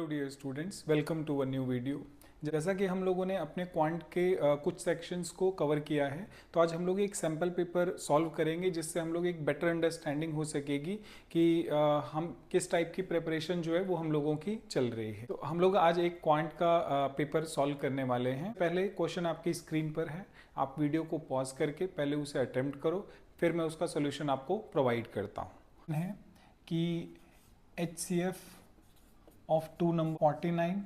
Hello dear students, welcome to a new video. जैसा कि हम लोगों ने अपने क्वांट के कुछ सेक्शंस को कवर किया है, तो आज हम लोग एक सैम्पल पेपर सॉल्व करेंगे जिससे हम लोग एक बेटर अंडरस्टैंडिंग हो सकेगी कि हम किस टाइप की प्रिपरेशन जो है वो हम लोगों की चल रही है। तो हम लोग आज एक क्वांट का पेपर सॉल्व करने वाले हैं। पहले क्वेश्चन आपकी स्क्रीन पर है, आप वीडियो को पॉज करके पहले उसे अटेम्प्ट करो, फिर मैं उसका सोल्यूशन आपको प्रोवाइड करता हूँ। है कि HCF ऑफ 2 नंबर 49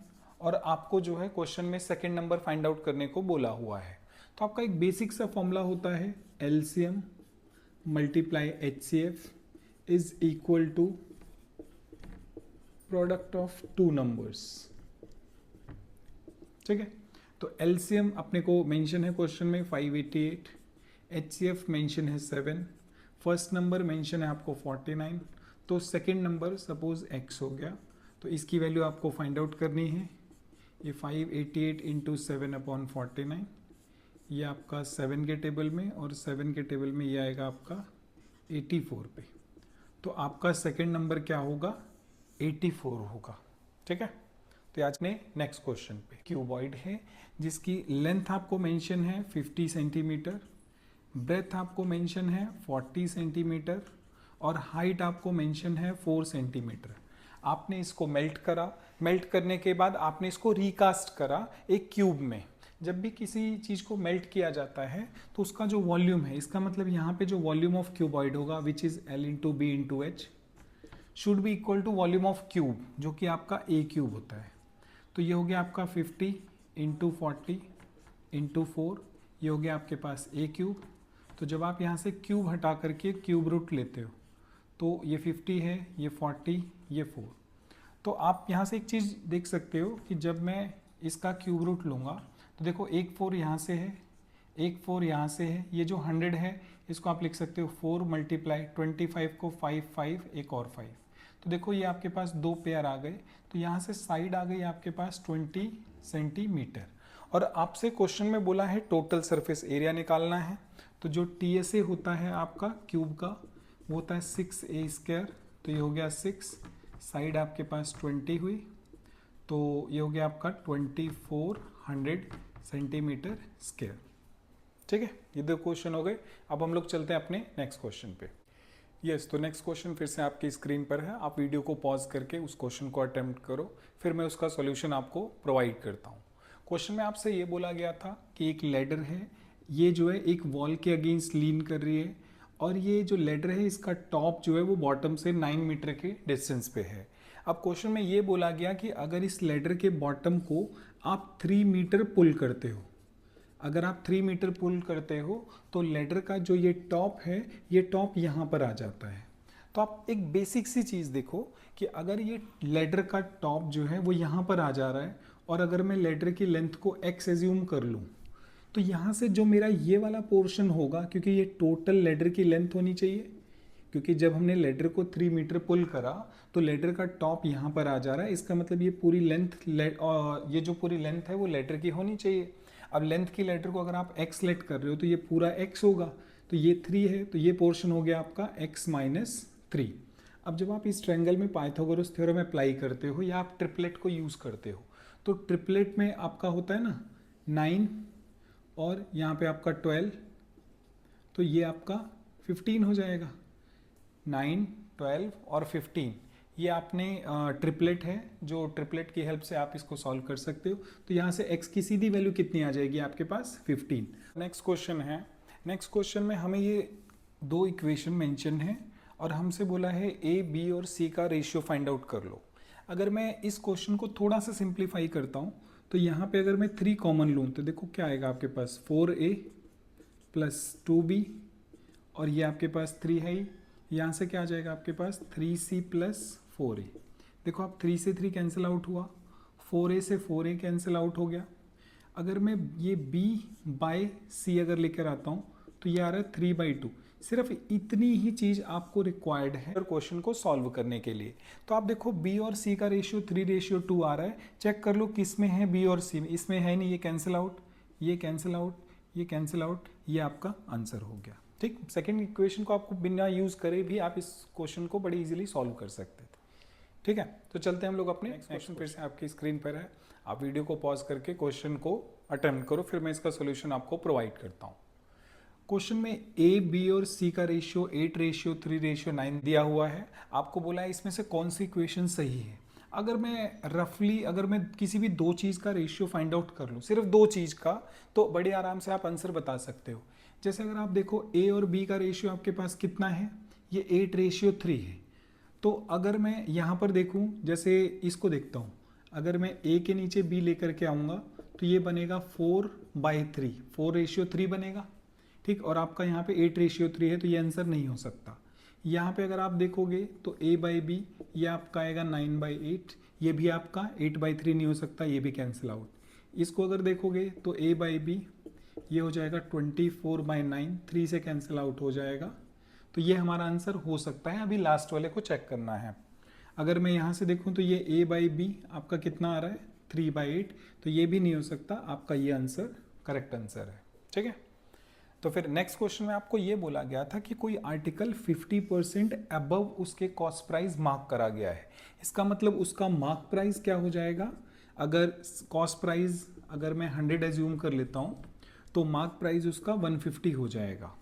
और आपको जो है क्वेश्चन में सेकंड नंबर फाइंड आउट करने को बोला हुआ है। तो आपका एक बेसिक सा फॉर्मूला होता है LCM multiply HCF is equal to product of 2 numbers. ठीक है, तो LCM अपने को मेंशन है क्वेश्चन में 588, HCF मेंशन है 7, फर्स्ट नंबर मेंशन है आपको 49, तो सेकंड नंबर सपोज x हो गया, तो इसकी वैल्यू आपको फाइंड आउट करनी है। ये 588 इंटू 7/49, ये आपका 7 के टेबल में और 7 के टेबल में ये आएगा आपका 84 पे। तो आपका सेकंड नंबर क्या होगा, 84 होगा। ठीक है, तो आज ने नेक्स्ट क्वेश्चन पे क्यूबॉइड है जिसकी लेंथ आपको मेंशन है 50 सेंटीमीटर, ब्रेथ आपको मेंशन है 40 सेंटीमीटर और हाइट आपको मेंशन है 4 सेंटीमीटर। आपने इसको मेल्ट करा, मेल्ट करने के बाद आपने इसको रिकास्ट करा एक क्यूब में। जब भी किसी चीज़ को मेल्ट किया जाता है तो उसका जो वॉल्यूम है, इसका मतलब यहाँ पे जो वॉल्यूम ऑफ क्यूबॉइड होगा which is L into B into H should be equal to volume of cube जो कि आपका ए क्यूब होता है। तो ये हो गया आपका 50 इंटू 40 इंटू 4, ये हो गया आपके पास ए क्यूब। तो जब आप यहाँ से क्यूब हटा करके क्यूब रूट लेते हो तो ये 50 है, ये 40, ये 4। तो आप यहाँ से एक चीज़ देख सकते हो कि जब मैं इसका क्यूब रूट लूँगा तो देखो एक 4 यहाँ से है, एक 4 यहाँ से है, ये जो 100 है इसको आप लिख सकते हो 4 मल्टीप्लाई 25 को 5 5 एक और 5। तो देखो ये आपके पास दो पेयर आ गए, तो यहाँ से साइड आ गई आपके पास 20 सेंटीमीटर। और आपसे क्वेश्चन में बोला है टोटल सरफेस एरिया निकालना है। तो जो TSA होता है आपका क्यूब का वो होता है 6a²। तो ये हो गया 6, साइड आपके पास 20 हुई, तो ये हो गया आपका 2400 सेंटीमीटर स्क्वायर। ठीक है, ये दो क्वेश्चन हो गए। अब हम लोग चलते हैं अपने नेक्स्ट क्वेश्चन पे। यस, तो नेक्स्ट क्वेश्चन फिर से आपकी स्क्रीन पर है, आप वीडियो को पॉज करके उस क्वेश्चन को अटेम्प्ट करो, फिर मैं उसका सॉल्यूशन आपको प्रोवाइड करता हूँ। क्वेश्चन में आपसे ये बोला गया था कि एक लैडर है, ये जो है एक वॉल के अगेंस्ट लीन कर रही है और ये जो लैडर है इसका टॉप जो है वो बॉटम से 9 मीटर के डिस्टेंस पे है। अब क्वेश्चन में ये बोला गया कि अगर इस लैडर के बॉटम को आप 3 मीटर पुल करते हो, अगर आप 3 मीटर पुल करते हो तो लैडर का जो ये टॉप है, ये टॉप यहाँ पर आ जाता है। तो आप एक बेसिक सी चीज़ देखो कि अगर ये लैडर का टॉप जो है वो यहाँ पर आ जा रहा है और अगर मैं लैडर की लेंथ को x एज्यूम कर लूँ तो यहाँ से जो मेरा ये वाला पोर्शन होगा, क्योंकि ये टोटल लैडर की लेंथ होनी चाहिए, क्योंकि जब हमने लैडर को 3 मीटर पुल करा तो लैडर का टॉप यहाँ पर आ जा रहा है, इसका मतलब ये पूरी लेंथ ये जो पूरी लेंथ है वो लैडर की होनी चाहिए। अब लेंथ की लैडर को अगर आप x लेट कर रहे हो तो ये पूरा x होगा, तो ये 3 है, तो ये पोर्शन हो गया आपका x माइनस 3। अब जब आप इस ट्रायंगल में पाइथागोरस थ्योरम अप्लाई करते हो या आप ट्रिपलेट को यूज़ करते हो तो ट्रिपलेट में आपका होता है ना 9 और यहाँ पे आपका 12, तो ये आपका 15 हो जाएगा। 9, 12 और 15 ये आपने ट्रिपलेट है, जो ट्रिपलेट की हेल्प से आप इसको सॉल्व कर सकते हो। तो यहाँ से x की सीधी वैल्यू कितनी आ जाएगी आपके पास, 15। नेक्स्ट क्वेश्चन है, नेक्स्ट क्वेश्चन में हमें ये दो इक्वेशन मेंशन है और हमसे बोला है A, B और C का रेशियो फाइंड आउट कर लो। अगर मैं इस क्वेश्चन को थोड़ा सा सिंप्लीफाई करता हूँ तो यहाँ पे अगर मैं 3 कॉमन लूँ तो देखो क्या आएगा आपके पास 4A प्लस 2B और ये आपके पास 3 है ही, यहाँ से क्या आ जाएगा आपके पास 3C प्लस 4A। देखो आप 3 से 3 कैंसिल आउट हुआ, 4A से 4A कैंसिल आउट हो गया। अगर मैं ये B बाय C अगर लेकर आता हूँ तो ये आ रहा है 3/2। सिर्फ इतनी ही चीज़ आपको रिक्वायर्ड है क्वेश्चन को सॉल्व करने के लिए। तो आप देखो B और C का रेशियो 3:2 आ रहा है, चेक कर लो किस में है B और C में, इसमें है नहीं, ये कैंसिल आउट, ये कैंसिल आउट, ये कैंसिल आउट, ये आपका आंसर हो गया। ठीक, सेकेंड इक्वेशन को आपको बिना यूज़ करे भी आप इस क्वेश्चन को बड़ी इजीली सॉल्व कर सकते थे। ठीक है, तो चलते हैं हम लोग अपने नेक्स्ट क्वेश्चन। फिर से आपकी स्क्रीन पर है, आप वीडियो को पॉज करके क्वेश्चन को अटेम्प्ट करो, फिर मैं इसका सोल्यूशन आपको प्रोवाइड करता हूँ। क्वेश्चन में ए, बी और सी का रेशियो 8:3:9 दिया हुआ है। आपको बोला है इसमें से कौन सी इक्वेशन सही है। अगर मैं किसी भी दो चीज़ का रेशियो फाइंड आउट कर लूँ, सिर्फ दो चीज़ का, तो बड़े आराम से आप आंसर बता सकते हो। जैसे अगर आप देखो ए और बी का रेशियो आपके पास कितना है, ये 8:3 है। तो अगर मैं यहाँ पर देखूँ, जैसे इसको देखता हूँ, अगर मैं ए के नीचे बी लेकर के आऊँगा तो ये बनेगा 4/3, 4:3 बनेगा। ठीक, और आपका यहाँ पे 8:3 है, तो ये आंसर नहीं हो सकता। यहाँ पे अगर आप देखोगे तो a/b ये आपका आएगा 9/8, ये भी आपका 8/3 नहीं हो सकता, ये भी कैंसिल आउट। इसको अगर देखोगे तो a/b ये हो जाएगा 24/9, 3 से कैंसिल आउट हो जाएगा। तो ये हमारा आंसर हो सकता है। अभी लास्ट वाले को चेक करना है। अगर मैं यहाँ से देखूँ तो ये a/b आपका कितना आ रहा है, 3/8, तो ये भी नहीं हो सकता। आपका ये आंसर करेक्ट आंसर है। ठीक है, तो फिर नेक्स्ट क्वेश्चन में आपको ये बोला गया था कि कोई आर्टिकल 50% अबव उसके कॉस्ट प्राइस मार्क करा गया है। इसका मतलब उसका मार्क प्राइस क्या हो जाएगा। अगर कॉस्ट प्राइस अगर मैं 100 एज्यूम कर लेता हूँ तो मार्क प्राइस उसका 150 हो जाएगा।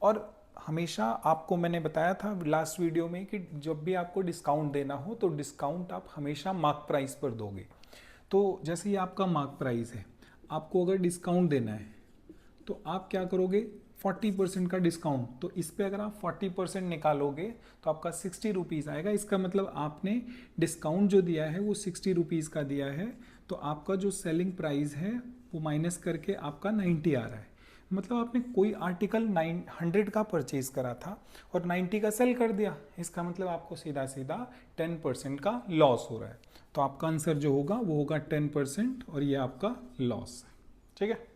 और हमेशा आपको मैंने बताया था लास्ट वीडियो में कि जब भी आपको डिस्काउंट देना हो तो डिस्काउंट आप हमेशा मार्क प्राइस पर दोगे। तो जैसे ये आपका मार्क प्राइस है, आपको अगर डिस्काउंट देना है तो आप क्या करोगे, 40% का डिस्काउंट, तो इस पे अगर आप 40% निकालोगे तो आपका 60 रुपीज़ आएगा। इसका मतलब आपने डिस्काउंट जो दिया है वो 60 रुपीज़ का दिया है, तो आपका जो सेलिंग प्राइस है वो माइनस करके आपका 90 आ रहा है। मतलब आपने कोई आर्टिकल 100 का परचेज करा था और 90 का सेल कर दिया, इसका मतलब आपको सीधा सीधा 10% का लॉस हो रहा है। तो आपका आंसर जो होगा वो होगा 10% और ये आपका लॉस है। ठीक है।